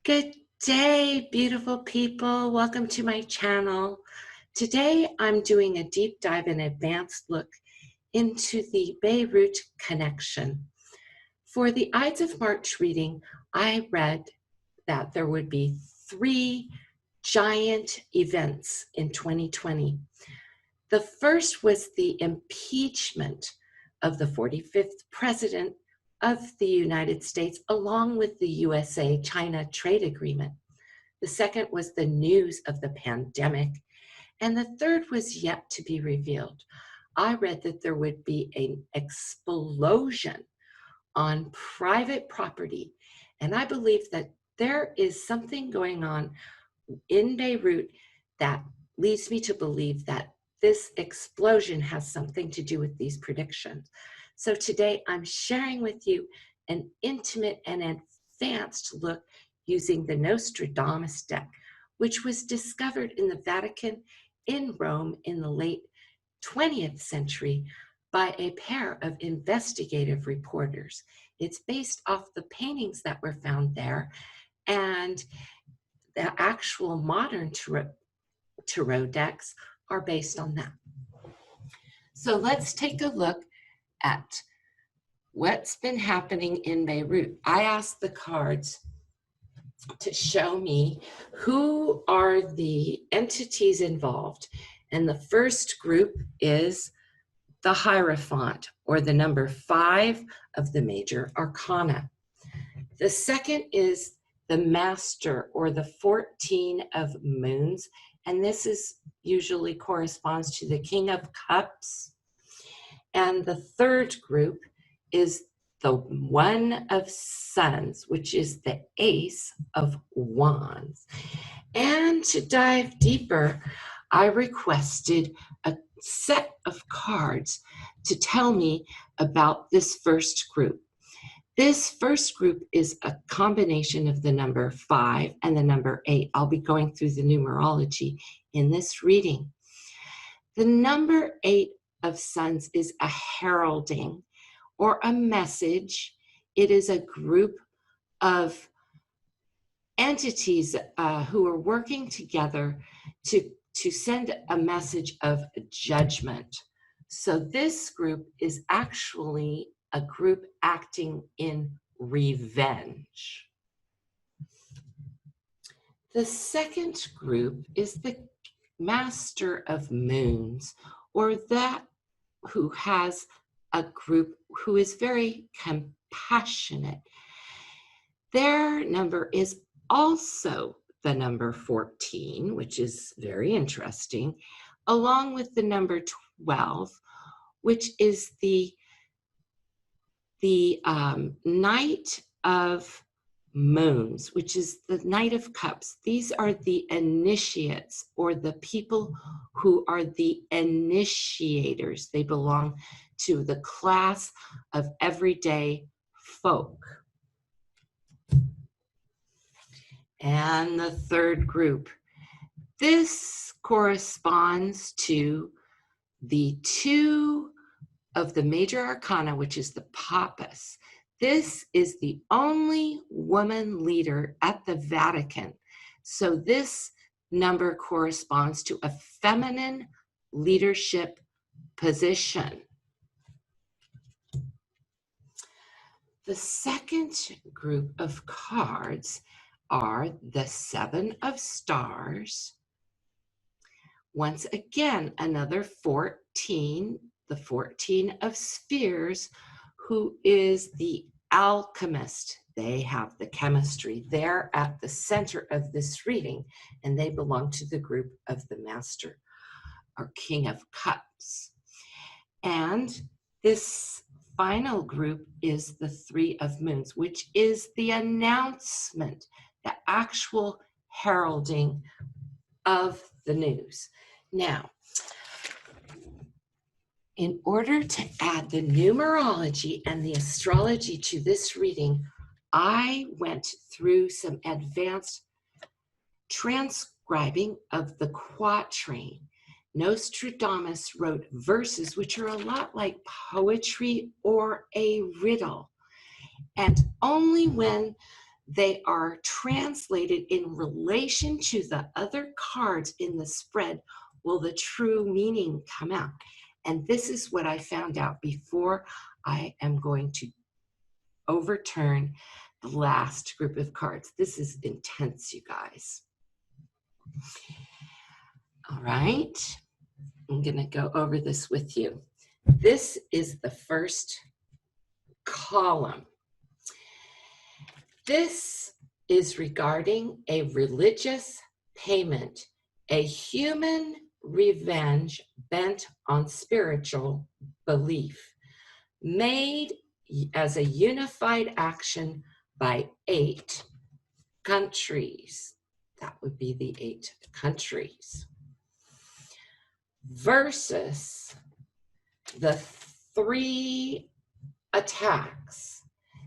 Good day, beautiful people. Welcome to my channel. Today, I'm doing a deep dive and advanced look into the Beirut connection. For the Ides of March reading, I read that there would be 3 giant events in 2020. The first was the impeachment of the 45th president of the United States, along with the USA-China trade agreement. The second was the news of the pandemic. And the third was yet to be revealed. I read that there would be an explosion on private property. And I believe that there is something going on in Beirut that leads me to believe that this explosion has something to do with these predictions. So today I'm sharing with you an intimate and advanced look using the Nostradamus deck, which was discovered in the Vatican in Rome in the late 20th century by a pair of investigative reporters. It's based off the paintings that were found there, and the actual modern tarot decks are based on that. So let's take a look at what's been happening in Beirut. I asked the cards to show me who are the entities involved. And the first group is the Hierophant, or the number 5 of the major arcana. The second is the Master, or the 14 of moons. And this is usually corresponds to the King of Cups. And the third group is the 1 of Suns, which is the Ace of Wands. And to dive deeper, I requested a set of cards to tell me about this first group. This first group is a combination of the number 5 and the number 8. I'll be going through the numerology in this reading. The number 8 of Suns is a heralding or a message. It is a group of entities who are working together to send a message of judgment. So this group is actually a group acting in revenge. The second group is the Master of Moons, or that who has a group who is very compassionate. Their number is also the number 14, which is very interesting, along with the number 12, which is the Knight of Moons, which is the Knight of Cups. These are the initiates, or the people who are the initiators. They belong to the class of everyday folk. And the third group, this corresponds to the 2 of the major arcana, which is the Pappus. This is the only woman leader at the Vatican. So this number corresponds to a feminine leadership position. The second group of cards are the 7 of Stars. Once again, another 14, the 14 of Spheres, who is the alchemist. They have the chemistry. They're at the center of this reading, and they belong to the group of the Master, or King of Cups. And this final group is the 3 of Moons, which is the announcement, the actual heralding of the news. Now, in order to add the numerology and the astrology to this reading, I went through some advanced inscribing of the quatrain. Nostradamus wrote verses which are a lot like poetry or a riddle. And only when they are translated in relation to the other cards in the spread will the true meaning come out. And this is what I found out before I am going to overturn the last group of cards. This is intense, you guys. All right, I'm going to go over this with you. This is the first column. This is regarding a religious payment, a human revenge bent on spiritual belief, made as a unified action by 8 countries. That would be the 8 countries. Versus the 3 attacks.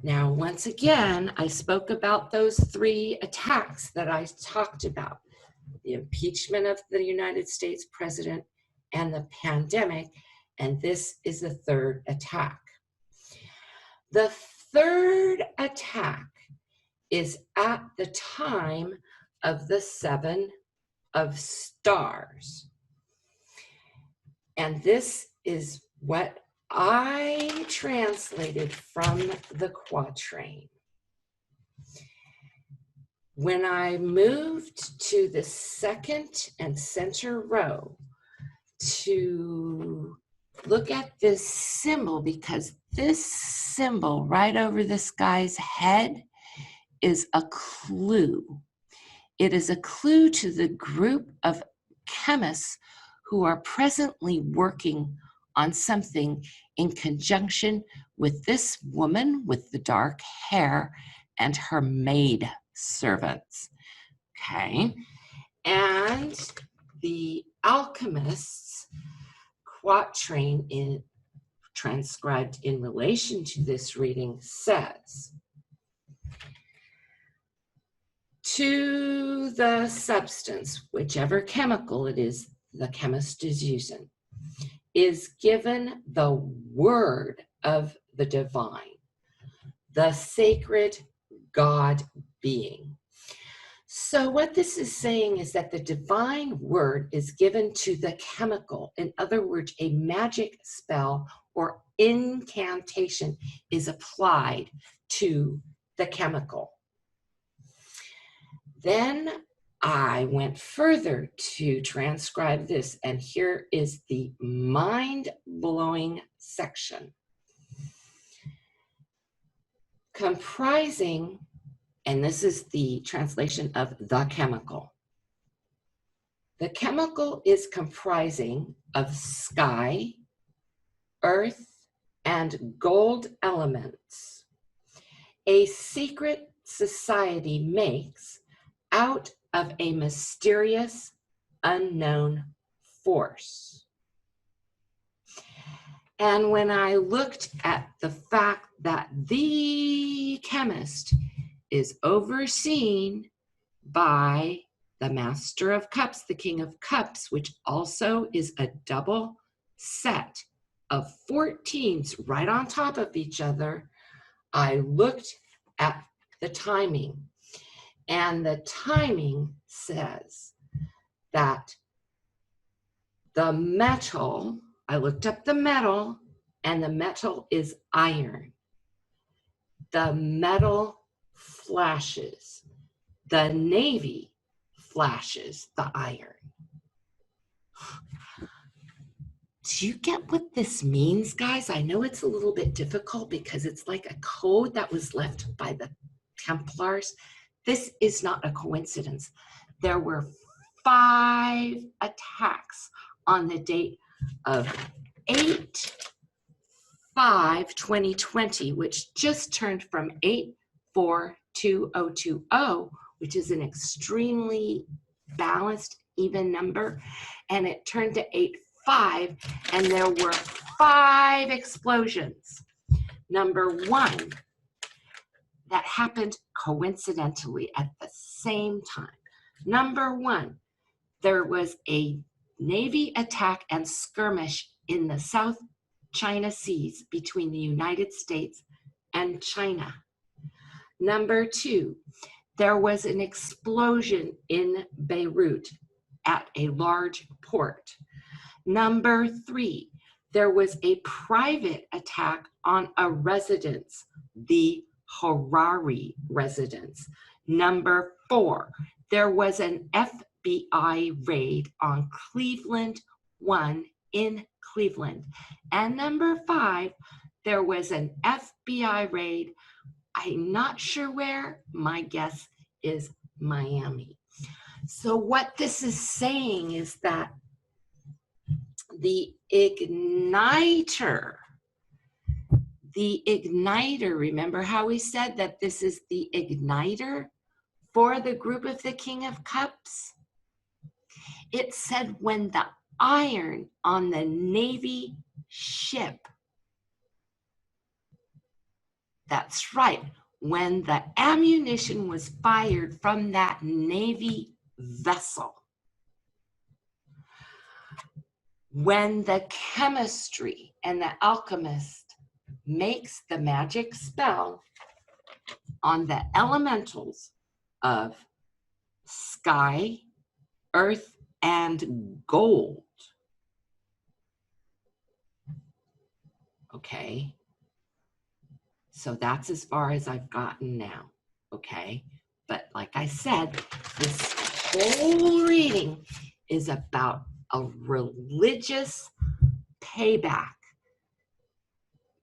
Now, once again, I spoke about those 3 attacks that I talked about: the impeachment of the United States president and the pandemic, and this is the 3rd attack. The 3rd attack is at the time of the 7 of stars. And this is what I translated from the quatrain. When I moved to the 2nd and center row to look at this symbol, because this symbol right over this guy's head is a clue. It is a clue to the group of chemists who are presently working on something in conjunction with this woman with the dark hair and her maid servants. Okay, and the alchemist's quatrain transcribed in relation to this reading says, to the substance, whichever chemical it is the chemist is using, is given the word of the divine, the sacred God being. So what this is saying is that the divine word is given to the chemical. In other words, a magic spell or incantation is applied to the chemical. Then I went further to transcribe this, and here is the mind-blowing section. Comprising, and this is the translation of the chemical. The chemical is comprising of sky, earth, and gold elements. A secret society makes out of a mysterious, unknown force. And when I looked at the fact that the chemist is overseen by the Master of Cups, the King of Cups, which also is a double set of 14s right on top of each other, I looked at the timing. And the timing says that the metal, I looked up the metal, and the metal is iron. The metal flashes. The Navy flashes the iron. Do you get what this means, guys? I know it's a little bit difficult because it's like a code that was left by the Templars. This is not a coincidence. There were 5 attacks on the date of 8/5/2020, which just turned from 8/4/2020, which is an extremely balanced, even number, and it turned to 8/5, and there were 5 explosions. Number 1, that happened coincidentally at the same time. Number 1, there was a Navy attack and skirmish in the South China Seas between the United States and China. Number 2, there was an explosion in Beirut at a large port. Number 3, there was a private attack on a residence, the Harari residence. Number 4, there was an FBI raid on Cleveland 1 in Cleveland. And number 5, there was an FBI raid, I'm not sure where, my guess is Miami. So what this is saying is that the igniter, remember how we said that this is the igniter for the group of the King of Cups? It said when the iron on the Navy ship, that's right, when the ammunition was fired from that Navy vessel, when the chemistry and the alchemist makes the magic spell on the elementals of sky, earth, and gold, okay? So that's as far as I've gotten now, okay? But like I said, this whole reading is about a religious payback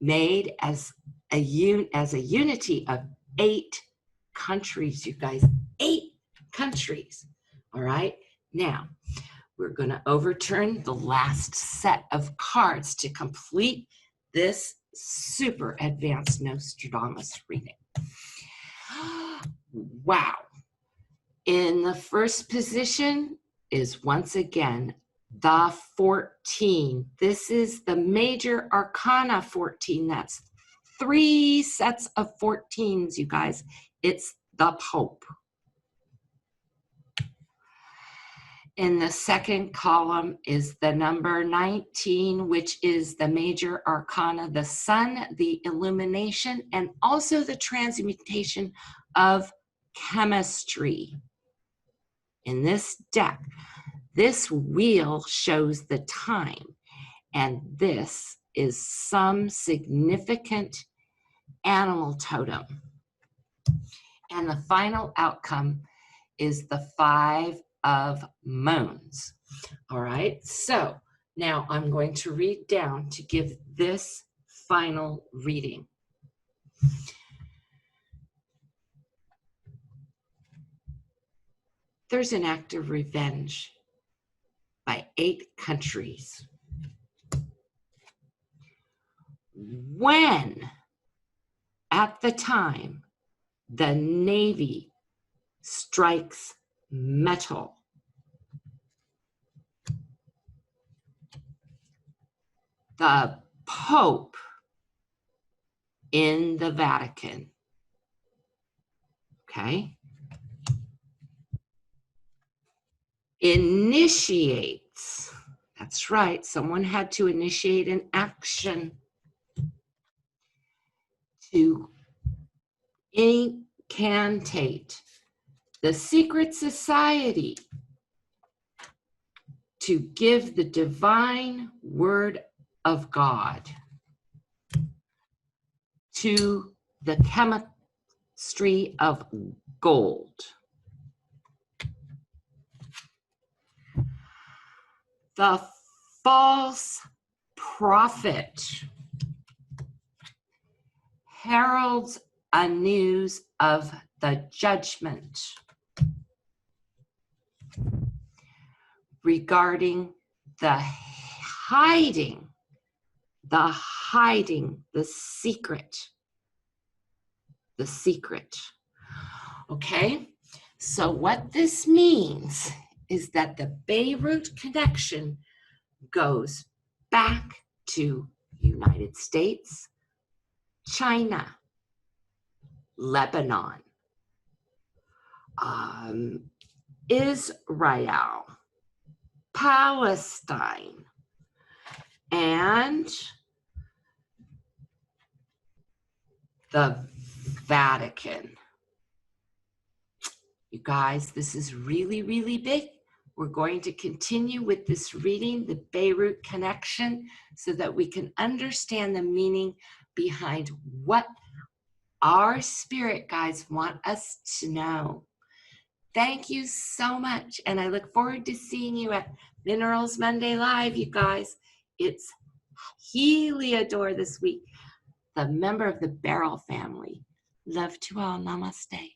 made as a unity of 8 countries, you guys, 8 countries, all right? Now, we're gonna overturn the last set of cards to complete this super advanced Nostradamus reading. Wow. In the first position is once again the 14. This is the major arcana 14. That's 3 sets of 14s, you guys. It's the Pope. In the second column is the number 19, which is the major arcana, the sun, the illumination, and also the transmutation of chemistry. In this deck, this wheel shows the time, and this is some significant animal totem. And the final outcome is the 5 of moons. All right, so now I'm going to read down to give this final reading. There's an act of revenge by 8 countries. When, at the time, the Navy strikes metal, the Pope in the Vatican, okay, initiates, that's right, someone had to initiate an action to incantate the secret society to give the divine word of God to the chemistry of gold. The false prophet heralds a news of the judgment regarding the hiding, the secret. Okay, so what this means is that the Beirut connection goes back to United States, China, Lebanon, Israel, Palestine, and the Vatican. You guys, this is really, really big. We're going to continue with this reading, the Beirut connection, so that we can understand the meaning behind what our spirit guides want us to know. Thank you so much, and I look forward to seeing you at Minerals Monday Live, you guys. It's Heliodor this week, the member of the Beryl family. Love to all. Namaste.